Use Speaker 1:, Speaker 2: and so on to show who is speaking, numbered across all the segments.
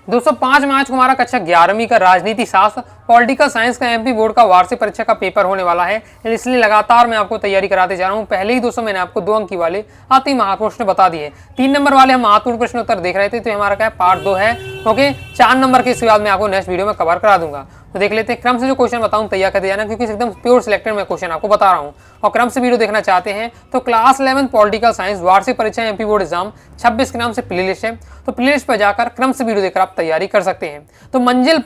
Speaker 1: दोस्तों 5 मार्च को हमारा कक्षा 11वीं का राजनीति शास्त्र पॉलिटिकल साइंस का एमपी बोर्ड का वार्षिक परीक्षा का पेपर होने वाला है, इसलिए लगातार मैं आपको तैयारी कराते जा रहा हूं। पहले ही दोस्तों मैंने आपको 2 अंक की वाले आते ही महत्वपूर्ण प्रश्न बता दिए। 3 नंबर वाले हम महत्वपूर्ण प्रश्न उत्तर देख रहे थे, तो हमारा क्या है पार्ट 2 है। ओके, 4 नंबर के इसके बाद मैं आपको नेक्स्ट वीडियो में कवर करा दूंगा। तो देख लेते हैं, क्रम से जो क्वेश्चन बताऊं तैयार करते जाना, क्योंकि एकदम प्योर सिलेक्टेड मैं क्वेश्चन आपको बता रहा हूं। और क्रम से वीडियो देखना चाहते हैं तो क्लास 11 पॉलिटिकल साइंस वार्षिक परीक्षा एमपी बोर्ड एग्जाम 26 के नाम से प्लेलिस्ट है, तो प्लेलिस्ट पर जाकर क्रम से वीडियो देखकर आप तैयारी कर सकते हैं। तो मंजिल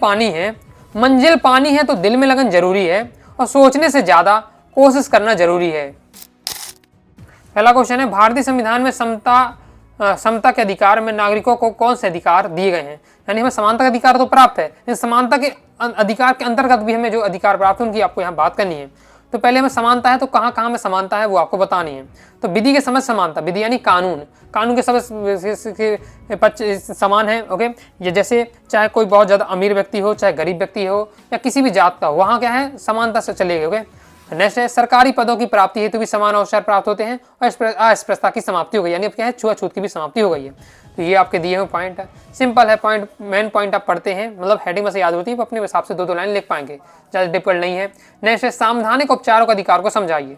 Speaker 1: पानी है तो दिल में लगन जरूरी है, और सोचने से ज्यादा कोशिश करना जरूरी है। पहला क्वेश्चन है, भारतीय संविधान में समता के अधिकार में नागरिकों को कौन से अधिकार दिए गए हैं? यानी हमें समानता का अधिकार तो प्राप्त है, लेकिन समानता के अधिकार के अंतर्गत भी हमें जो अधिकार प्राप्त है उनकी आपको यहाँ बात करनी है। तो पहले हमें समानता है, तो कहाँ कहाँ में समानता है वो आपको बतानी है। तो विधि के समझ समानता, विधि यानी कानून के समझ समान है। ओके, ये जैसे चाहे कोई बहुत ज़्यादा अमीर व्यक्ति हो, चाहे गरीब व्यक्ति हो, या किसी भी जात का हो, वहाँ क्या है समानता से चलेगी। ओके, नेक्स्ट है, सरकारी पदों की प्राप्ति हेतु भी समान अवसर प्राप्त होते हैं, और अस्पृश्यता की समाप्ति हो गई, यानी अब क्या है छुआछूत की भी समाप्ति हो गई है। तो ये आपके दिए हुए पॉइंट है, सिंपल है पॉइंट, मेन पॉइंट आप पढ़ते हैं, मतलब हेडिंग में से याद होती है, अपने हिसाब से 2-2 लाइन लिख पाएंगे, ज़्यादा डिफिकल्ट नहीं है। नेक्स्ट है, संवैधानिक उपचारों का अधिकार को समझाइए।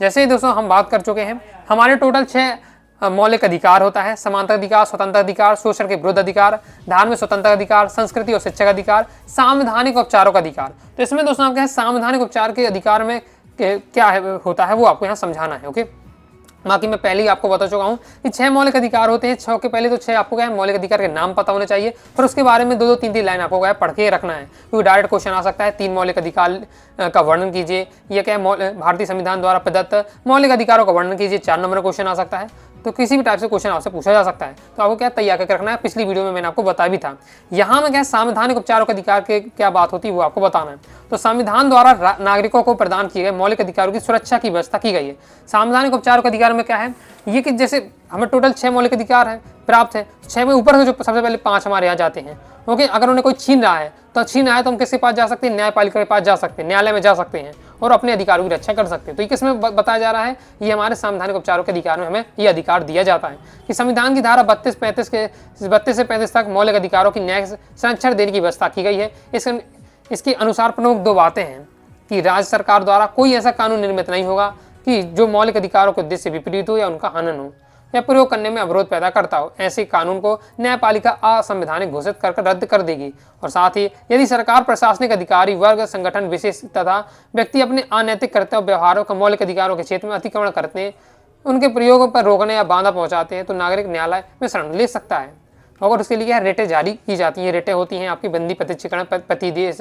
Speaker 1: जैसे ही दोस्तों हम बात कर चुके हैं, हमारे टोटल 6 मौलिक अधिकार होता है: समानता अधिकार, स्वतंत्र अधिकार, शोषण के विरुद्ध अधिकार, धार्मिक स्वतंत्रता अधिकार, संस्कृति और शिक्षा का अधिकार, संवैधानिक उपचारों का अधिकार। तो इसमें दोस्तों आपके संवैधानिक उपचार के अधिकार में क्या होता है वो आपको यहाँ समझाना है। ओके, बाकी मैं पहले ही आपको बता चुका हूँ कि 6 मौलिक अधिकार होते हैं। 6 के पहले तो 6 आपको क्या है मौलिक अधिकार के नाम पता होने चाहिए, फिर उसके बारे में 2-2, 3-3 लाइन आपको क्या है पढ़ के रखना है, क्योंकि डायरेक्ट क्वेश्चन आ सकता है। 3 मौलिक अधिकार का वर्णन कीजिए, यह क्या है भारतीय संविधान द्वारा प्रदत्त मौलिक अधिकारों का वर्णन कीजिए, 4 नंबर क्वेश्चन आ सकता है। तो किसी भी टाइप से क्वेश्चन आपसे पूछा जा सकता है, तो आपको क्या तैयार करके रखना है। पिछली वीडियो में मैंने आपको बताया भी था। यहाँ में क्या संवैधानिक उपचारों के अधिकार के क्या बात होती है वो आपको बताना है। तो संविधान द्वारा नागरिकों को प्रदान किए गए मौलिक अधिकारों की सुरक्षा की व्यवस्था की गई है। संवैधानिक उपचारों के अधिकार में क्या है, ये कि जैसे हमें टोटल 6 मौलिक अधिकार है प्राप्त है, 6 में ऊपर से जो सबसे पहले 5 हमारे यहाँ जाते हैं। ओके, अगर उन्हें कोई छीन रहा है तो हम किसके पास जा सकते हैं, न्यायपालिका के पास जा सकते हैं, न्यायालय में जा सकते हैं और अपने अधिकारों की रक्षा कर सकते हैं। तो ये किसमें बताया जा रहा है, ये हमारे संवैधानिक उपचारों के अधिकार में हमें ये अधिकार दिया जाता है कि संविधान की धारा 32 से 35 तक मौलिक अधिकारों की न्याय संरक्षण देने की व्यवस्था की गई है। इसके अनुसार प्रमुख 2 बातें हैं कि राज्य सरकार द्वारा कोई ऐसा कानून निर्मित नहीं होगा कि जो मौलिक अधिकारों के उद्देश्य से विपरीत हो या उनका हनन हो या प्रयोग करने में अवरोध पैदा करता हो। ऐसे कानून को न्यायपालिका असंवैधानिक घोषित कर रद्द कर देगी। और साथ ही यदि सरकार, प्रशासनिक अधिकारी वर्ग, संगठन विशेष तथा व्यक्ति अपने अनैतिक कर्तव्य व्यवहारों का मौलिक अधिकारों के क्षेत्र में अतिक्रमण करते हैं, उनके प्रयोग पर रोकने या बाधा पहुंचाते हैं, तो नागरिक न्यायालय में शरण ले सकता है। और उसके लिए रेटें जारी की जाती हैं। रेटें होती हैं आपकी बंदी, प्रतिच्छेदन, प्रतिदेश,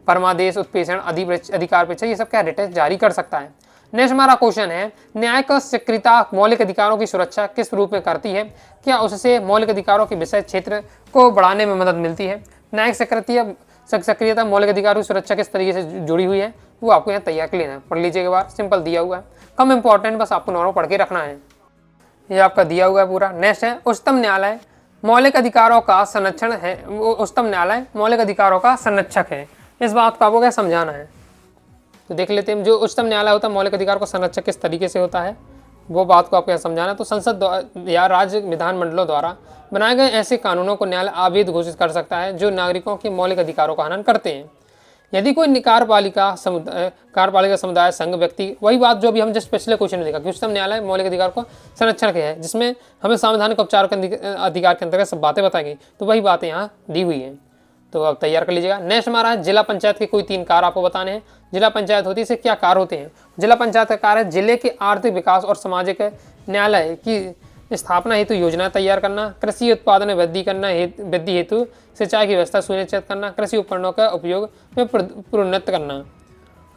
Speaker 1: परमादेश, उत्प्रेषण, अधिकार परीक्षा, ये सब क्या रेटें जारी कर सकता है। नेक्स्ट हमारा क्वेश्चन है, न्यायिक सक्रियता मौलिक अधिकारों की सुरक्षा किस रूप में करती है? क्या उससे मौलिक अधिकारों के विषय क्षेत्र को बढ़ाने में मदद मिलती है? न्यायिक सक्रियता मौलिक अधिकारों की सुरक्षा किस तरीके से जुड़ी हुई है वो आपको यहाँ तैयार कर लेना है। पढ़ लीजिए एक बार, सिंपल दिया हुआ है, कम इंपॉर्टेंट, बस आपको नॉर्मल पढ़ के रखना है। ये आपका दिया हुआ है पूरा। नेक्स्ट है, उच्चतम न्यायालय मौलिक अधिकारों का संरक्षण है। उच्चतम न्यायालय मौलिक अधिकारों का संरक्षक है। इस बात को आपको क्या समझाना है, तो देख लेते हैं। जो उच्चतम न्यायालय होता है मौलिक अधिकार को संरक्षक किस तरीके से होता है वो बात को आपको यहाँ समझाना है। तो संसद या राज्य विधानमंडलों द्वारा बनाए गए ऐसे कानूनों को न्यायालय अवैध घोषित कर सकता है जो नागरिकों के मौलिक अधिकारों का हनन करते हैं। यदि कोई कार्यपालिका समुदाय, संघ, व्यक्ति, वही बात जो अभी हम जस्ट पिछले क्वेश्चन में देखा कि उच्चतम न्यायालय मौलिक अधिकार को संरक्षण के है, जिसमें हमें संवैधानिक उपचार के अधिकार के अंतर्गत सब बातें बताई गई, तो वही बातें यहाँ दी हुई हैं। तो अब तैयार कर लीजिएगा। नेक्स्ट हमारा है, जिला पंचायत के कोई 3 कार्य आपको बताने हैं। जिला पंचायत होती है, इससे क्या कार्य होते हैं? जिला पंचायत का कार्य है जिले के आर्थिक विकास और सामाजिक न्यायालय की स्थापना हेतु योजना तैयार करना, कृषि उत्पादन में वृद्धि हेतु सिंचाई की व्यवस्था सुनिश्चित करना, कृषि उपकरणों का उपयोग में प्रोन्नत करना।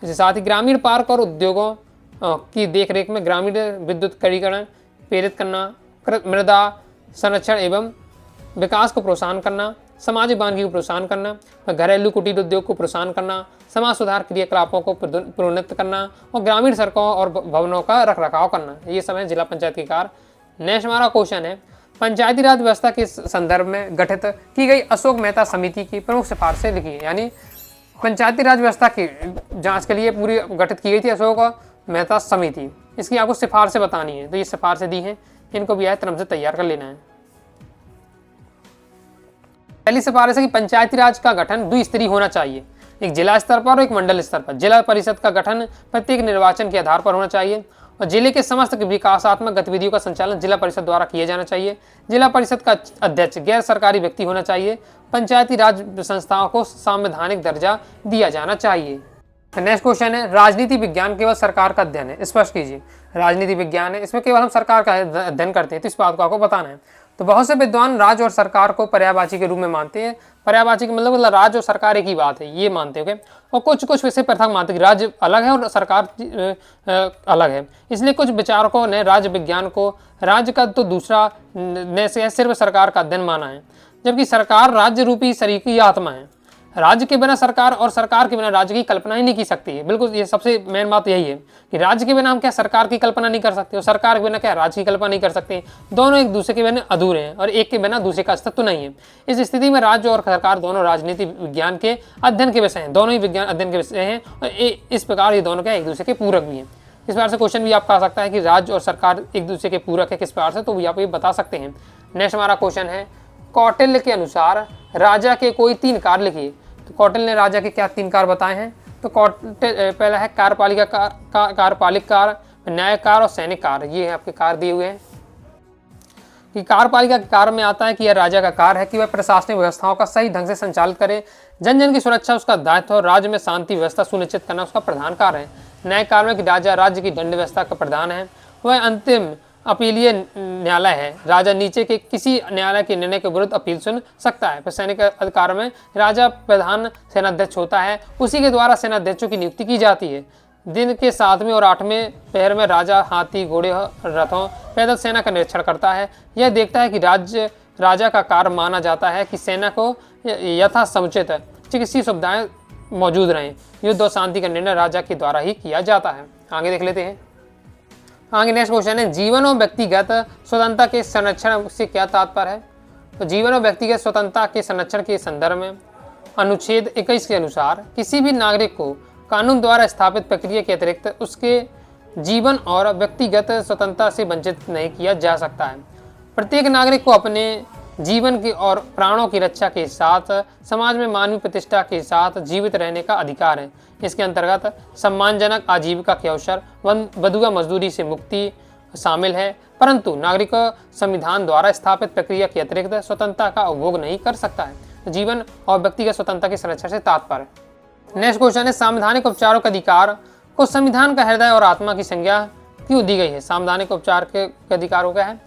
Speaker 1: इसके साथ ही ग्रामीण पार्क और उद्योगों की देखरेख में ग्रामीण विद्युतीकरण प्रेरित करना, मृदा संरक्षण एवं विकास को प्रोत्साहन करना, सामाजिक बांधगी को प्रोत्साहन करना, घरेलू कुटीर उद्योग को प्रोत्साहन करना, समाज सुधार क्रियाकलापों को प्रोन्नत करना और ग्रामीण सड़कों और भवनों का रखरखाव करना। ये सब है जिला पंचायत के कार्य। नेक्स्ट हमारा क्वेश्चन है, पंचायती राज व्यवस्था के संदर्भ में गठित की गई अशोक मेहता समिति की प्रमुख सिफारिशें लिखिए। यानी पंचायती राज व्यवस्था की जांच के लिए पूरी गठित की गई थी अशोक मेहता समिति, इसकी आपको सिफारिशें बतानी है। तो ये सिफारिशें दी हैं, इनको भी आए क्रम से तैयार कर लेना है। पहली सिफारिश है कि पंचायती राज का गठन द्विस्तरीय होना चाहिए, एक जिला स्तर पर और एक मंडल स्तर पर। जिला परिषद का गठन प्रत्येक निर्वाचन के आधार पर होना चाहिए और जिले के समस्त विकासात्मक गतिविधियों का संचालन जिला परिषद द्वारा किया जाना चाहिए। जिला परिषद का अध्यक्ष गैर सरकारी व्यक्ति होना चाहिए। पंचायती राज संस्थाओं को संवैधानिक दर्जा दिया जाना चाहिए। नेक्स्ट क्वेश्चन है, राजनीति विज्ञान केवल सरकार का अध्ययन है, स्पष्ट कीजिए। राजनीति विज्ञान है, इसमें केवल हम सरकार का अध्ययन करते हैं, तो इस बात को आपको बताना है। तो बहुत से विद्वान राज्य और सरकार को पर्यायवाची के रूप में मानते हैं। पर्यायवाची का मतलब राज्य और सरकार एक ही बात है, ये मानते हैं। और कुछ वैसे पृथक मानते हैं कि राज्य अलग है और सरकार अलग है। इसलिए कुछ विचारकों ने राज्य विज्ञान को राज्य का तो दूसरा ने से सिर्फ सरकार का अध्ययन माना है, जबकि सरकार राज्य रूपी शरीर की आत्मा है। राज्य के बिना सरकार और सरकार के बिना राज्य की कल्पना ही नहीं की सकती है। बिल्कुल, ये सबसे मेन बात यही है कि राज्य के बिना हम क्या सरकार की कल्पना नहीं कर सकते और सरकार के बिना क्या राज्य की कल्पना नहीं कर सकते। दोनों एक दूसरे के बिना अधूरे हैं और एक के बिना दूसरे का अस्तित्व नहीं है। इस स्थिति में राज्य और सरकार दोनों राजनीति विज्ञान के अध्ययन के विषय हैं, दोनों ही विज्ञान अध्ययन के विषय हैं और इस प्रकार ये दोनों क्या एक दूसरे के पूरक भी हैं। इस प्रकार से क्वेश्चन भी आपका आ सकता है कि राज्य और सरकार एक दूसरे के पूरक है किस प्रकार से, तो भी आप ये बता सकते हैं। नेक्स्ट हमारा क्वेश्चन है, कौटिल्य के अनुसार राजा के कोई 3 कार्य लिखिए। तो कौटिल्य ने राजा के क्या 3 कार्य बताए हैं? तो पहला है कार्यपालिका कार्यपालिक कार्य, न्याय कार्य और सैनिक कार्य। ये आपके कार्य दिए हुए हैं कि कार्यपालिका के कार्य में आता है कि यह राजा का कार्य है कि वह प्रशासनिक व्यवस्थाओं का सही ढंग से संचालित करे, जन जन की सुरक्षा उसका दायित्व और राज्य में शांति व्यवस्था सुनिश्चित करना उसका प्रधान कार्य है। न्याय कार्य में कि राजा राज्य की दंड व्यवस्था का प्रधान है, वह अंतिम अपीलीय न्यायालय है। राजा नीचे के किसी न्यायालय के निर्णय के विरुद्ध अपील सुन सकता है। सैनिक अधिकार में राजा प्रधान सेनाध्यक्ष होता है, उसी के द्वारा सेनाध्यक्षों की नियुक्ति की जाती है। दिन के 7वें और 8वें पहर में राजा हाथी घोड़े रथों पैदल सेना का निरीक्षण करता है। यह देखता है कि राजा का कार्य माना जाता है कि सेना को यथा समुचित चिकित्सीय सुविधाएं मौजूद रहें। युद्ध और शांति का निर्णय राजा के द्वारा ही किया जाता है। आगे देख लेते हैं। आगे नेक्स्ट क्वेश्चन है, जीवन और व्यक्तिगत स्वतंत्रता के संरक्षण से क्या तात्पर्य है? तो जीवन और व्यक्तिगत स्वतंत्रता के संरक्षण के संदर्भ में अनुच्छेद 21 के अनुसार किसी भी नागरिक को कानून द्वारा स्थापित प्रक्रिया के अतिरिक्त उसके जीवन और व्यक्तिगत स्वतंत्रता से वंचित नहीं किया जा सकता है। प्रत्येक नागरिक को अपने जीवन की और प्राणों की रक्षा के साथ समाज में मानवीय प्रतिष्ठा के साथ जीवित रहने का अधिकार है। इसके अंतर्गत सम्मानजनक आजीविका के अवसर, बंधुआ मजदूरी से मुक्ति शामिल है, परंतु नागरिक संविधान द्वारा स्थापित प्रक्रिया के अतिरिक्त स्वतंत्रता का उपभोग नहीं कर सकता है। जीवन और व्यक्तिगत स्वतंत्रता के संरक्षण से तात्पर्य। नेक्स्ट क्वेश्चन है, संवैधानिक उपचारों के अधिकार को संविधान का हृदय और आत्मा की संज्ञा क्यों दी गई है? संवैधानिक उपचार के अधिकार हो गया है,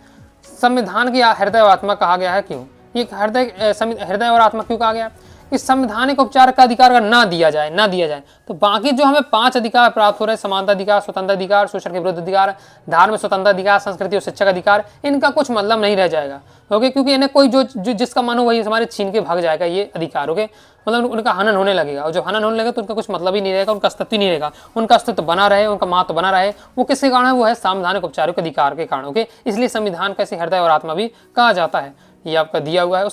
Speaker 1: संविधान की हृदय और आत्मा कहा गया है। क्यों ये हृदय और आत्मा क्यों कहा गया? कि संवैधानिक उपचार का अधिकार अगर ना दिया जाए तो बाकी जो हमें 5 अधिकार प्राप्त हो रहे हैं, समानता अधिकार, स्वतंत्र अधिकार, शोषण के विरुद्ध अधिकार, धार्मिक स्वतंत्रता अधिकार, संस्कृति और शिक्षा का अधिकार, इनका कुछ मतलब नहीं रह जाएगा। ओके, क्योंकि इन्हें कोई जो जिसका मन हो वही हमारे छीन के भाग जाएगा ये अधिकार। ओके, मतलब उनका हनन होने लगेगा और जब हनन होने लगेगा तो उनका कुछ मतलब ही नहीं रहेगा, उनका अस्तित्व ही नहीं रहेगा। उनका अस्तित्व बना रहे, उनका महत्व बना रहे, वो किसके कारण है? वो है संवैधानिक उपचारों के अधिकार के कारण। ओके, इसलिए संविधान का इसे हृदय और आत्मा भी कहा जाता है। ये आपका दिया हुआ है।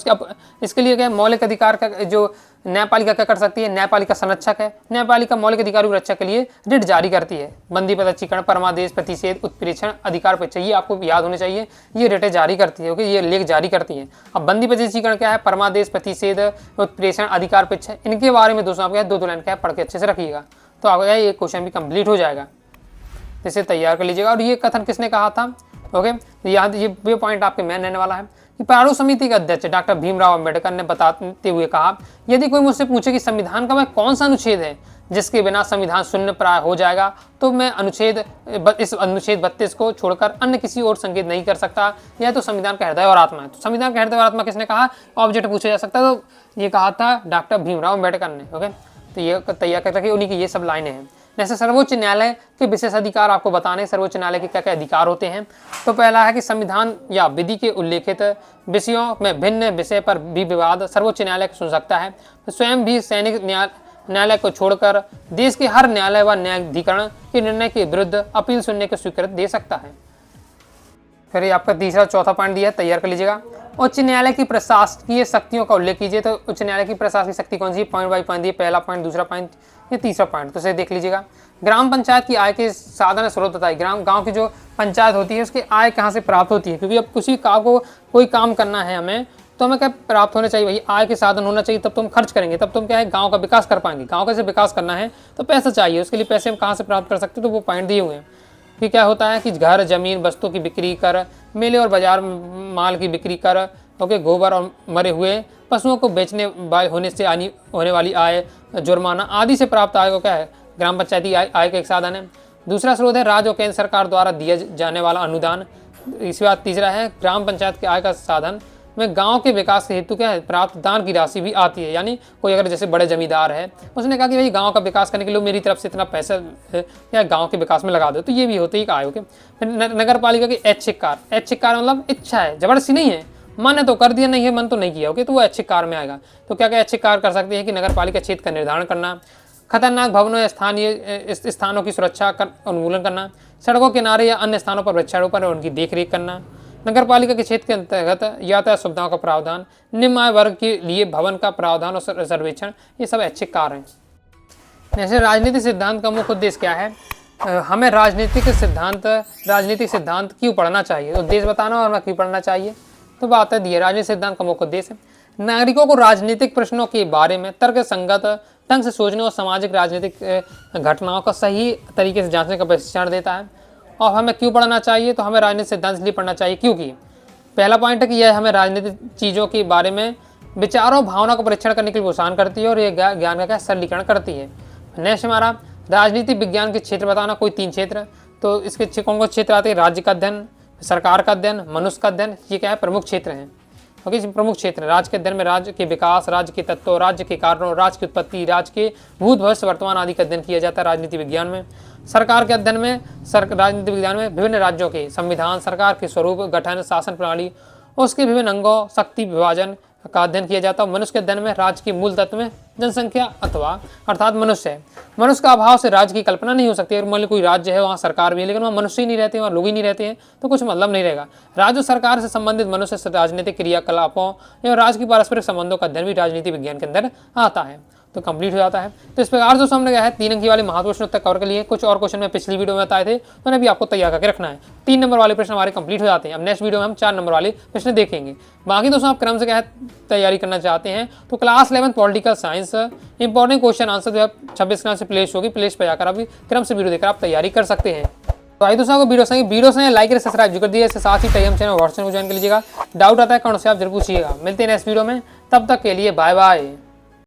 Speaker 1: इसके लिए क्या मौलिक अधिकार का जो न्यायपालिका क्या कर सकती है? न्यायपालिका संरक्षक है। न्यायपालिका मौलिक अधिकारों की रक्षा के लिए रिट जारी करती है। बंदी पदच्चीकरण, परमादेश, प्रतिषेध, उत्प्रेक्षण, अधिकार परीक्षा, ये आपको याद होने चाहिए। ये रिटें जारी करती है। ओके, ये लेख जारी करती है। अब बंदी पदच्चीकरण क्या है? परमादेश, प्रतिषेध, उत्प्रेक्षण, अधिकार परीक्षा, इनके बारे में दोस्तों आपको 2 लाइन क्या है पढ़ के अच्छे से रखिएगा, तो आपका ये क्वेश्चन भी कंप्लीट हो जाएगा। इसे तैयार कर लीजिएगा। और ये कथन किसने कहा था? ओके, याद ये पॉइंट आपके मेन रहने वाला है कि प्रारूप समिति के अध्यक्ष डॉक्टर भीमराव अंबेडकर ने बताते हुए कहा, यदि कोई मुझसे पूछे कि संविधान का वह कौन सा अनुच्छेद है जिसके बिना संविधान शून्य प्राय हो जाएगा, तो मैं इस अनुच्छेद 32 को छोड़कर अन्य किसी और संकेत नहीं कर सकता। यह तो संविधान का हृदय और आत्मा है। तो संविधान का हृदय और आत्मा किसने कहा? ऑब्जेक्ट पूछा जा सकता है, तो ये कहा था डॉक्टर भीमराव अंबेडकर ने। ओके, तो ये तैयार कर रखिए, उन्हीं की ये सब लाइनें हैं। जैसे सर्वोच्च न्यायालय के विशेष अधिकार आपको बताने, सर्वोच्च न्यायालय के क्या क्या अधिकार होते हैं। तो पहला है कि संविधान या विधि के उल्लेखित विषयों में भिन्न विषय पर भी विवाद सर्वोच्च न्यायालय सुन सकता है। तो स्वयं भी सैनिक न्यायालय को छोड़कर देश के हर न्यायालय व न्यायाधिकरण के निर्णय के विरुद्ध अपील सुनने की स्वीकृति दे सकता है। फिर आपका तीसरा चौथा पॉइंट दिया है, तैयार कर लीजिएगा। उच्च न्यायालय की प्रशासकीय शक्तियों का उल्लेख कीजिए। तो उच्च न्यायालय की प्रशासकीय शक्ति कौन सी? पॉइंट बाई पॉइंट दिए, पहला पॉइंट, दूसरा पॉइंट, ये तीसरा पॉइंट, तो इसे देख लीजिएगा। ग्राम पंचायत की आय के साधन स्रोत बताइए। गांव की जो पंचायत होती है उसकी आय कहाँ से प्राप्त होती है? क्योंकि अब किसी को कोई काम करना है हमें, तो तो हमें क्या प्राप्त होने चाहिए भाई, आय के साधन होना चाहिए, तब तुम खर्च करेंगे, तब तुम क्या है गांव का विकास कर पाएंगे। गांव का जैसे विकास करना है तो पैसा चाहिए, उसके लिए पैसे हम कहाँ से प्राप्त कर सकते हैं, तो वो पॉइंट दिए हुए हैं कि क्या होता है कि घर जमीन वस्तु की बिक्री कर, मेले और बाजार माल की बिक्री कर, ओके, गोबर और मरे हुए पशुओं को बेचने होने से होने वाली आय, जुर्माना आदि से प्राप्त आय को क्या है ग्राम पंचायती आय का एक साधन है। दूसरा स्रोत है राज्य और केंद्र सरकार द्वारा दिया जाने वाला अनुदान। इसके बाद तीसरा है ग्राम पंचायत के आय का साधन में गांव के विकास के हेतु क्या है प्राप्त दान की राशि भी आती है। यानी कोई अगर जैसे बड़े जमींदार है, उसने कहा कि भाई गांव का विकास करने के लिए मेरी तरफ से इतना पैसा या गांव के विकास में लगा दो, तो ये भी होते ही आय। ओके, फिर नगर पालिका की ऐच्छिक कार्य। ऐच्छिक कार्य मतलब इच्छा है, जबरदस्ती नहीं है, मन है तो कर दिया, नहीं है मन तो नहीं किया। ओके, तो वो ऐच्छिक कार्य में आएगा। तो क्या क्या ऐच्छिक कार्य कर सकते हैं कि नगर पालिका क्षेत्र का निर्धारण करना, खतरनाक भवनों या स्थानीय स्थानों की सुरक्षा का उन्मूलन करना, सड़कों किनारे या अन्य स्थानों पर वृक्षारोपण और उनकी देखरेख करना, नगर पालिका के क्षेत्र के अंतर्गत यातायात सुविधाओं का प्रावधान, निम्न आय वर्ग के लिए भवन का प्रावधान और सर्वेक्षण, ये सब ऐच्छिक कार्य हैं। जैसे राजनीतिक सिद्धांत का मुख्य उद्देश्य क्या है, हमें राजनीतिक सिद्धांत क्यों पढ़ना चाहिए, उद्देश्य बताना और हमें क्यों पढ़ना चाहिए। तो बात है दी है राजनीतिक सिद्धांत का मुख्य उद्देश्य नागरिकों को राजनीतिक प्रश्नों के बारे में तर्क संगत ढंग से सोचने और सामाजिक राजनीतिक घटनाओं का सही तरीके से जांचने का प्रशिक्षण देता है। और हमें क्यों पढ़ना चाहिए, तो हमें राजनीतिक सिद्धांत इसलिए पढ़ना चाहिए क्योंकि पहला पॉइंट है कि यह हमें राजनीतिक चीज़ों के बारे में विचारों भावना का परीक्षण करने के लिए प्रोत्साहन करती है और ये ज्ञान का क्या सरलीकरण करती है। नेक्स्ट हमारा राजनीतिक विज्ञान के क्षेत्र बताना, कोई 3 क्षेत्र। तो इसके कौन कौन क्षेत्र आते हैं, राज्य का अध्ययन, सरकार का अध्ययन, मनुष्य का अध्ययन, ये क्या है प्रमुख क्षेत्र हैं। ओके, प्रमुख क्षेत्र राज्य के अध्ययन में राज्य के विकास, राज्य के तत्वों, राज्य के कारणों, राज्य की उत्पत्ति, राज्य के भूत भविष्य वर्तमान आदि का अध्ययन किया जाता है राजनीति विज्ञान में। सरकार के अध्ययन में राजनीति विज्ञान में विभिन्न राज्यों के संविधान, सरकार के स्वरूप, गठन, शासन प्रणाली, उसके विभिन्न अंगों, शक्ति विभाजन का अध्ययन किया जाता है। मनुष्य के अध्ययन में राज्य के मूल तत्व में जनसंख्या अथवा अर्थात मनुष्य है। मनुष्य का अभाव से राज्य की कल्पना नहीं हो सकती। अगर मान लो कोई राज्य है, वहाँ सरकार भी है, लेकिन वहाँ मनुष्य ही नहीं रहते, वहाँ लोग ही नहीं रहते हैं, तो कुछ मतलब नहीं रहेगा। राज्य सरकार से संबंधित मनुष्य से राजनीतिक क्रियाकलापों एवं राज्य की पारस्परिक संबंधों का अध्ययन भी राजनीति विज्ञान के अंदर आता है। तो कंप्लीट हो जाता है। तो इस प्रकार दोस्तों हमने क्या है 3 अंक की वाली महत्वपूर्ण प्रश्न उत्तर कवर कर लिए। कुछ और क्वेश्चन में पिछली वीडियो में बताए थे, तो उन्हें भी आपको तैयार करके रखना है। 3 नंबर वाले प्रश्न हमारे कंप्लीट हो जाते हैं। अब नेक्स्ट वीडियो में हम 4 नंबर वाले प्रश्न देखेंगे। बाकी दोस्तों आप क्रम से क्या है तैयारी करना चाहते हैं तो class 11 political science important question answer जो है 26 क्रम से प्लेस होगी, प्लेस पर जाकर अभी क्रम से वीडियो देखकर आप तैयारी कर सकते हैं। तो आई दोस्तों को वीडियो से लाइक और सब्सक्राइब कर दिए। इसके साथ ही टेलीग्राम चैनल व्हाट्सएप को ज्वाइन कर लीजिएगा। डाउट आता है कौन से आप जरूर पूछिएगा। मिलते हैं नेक्स्ट वीडियो में, तब तक के लिए बाय बाय।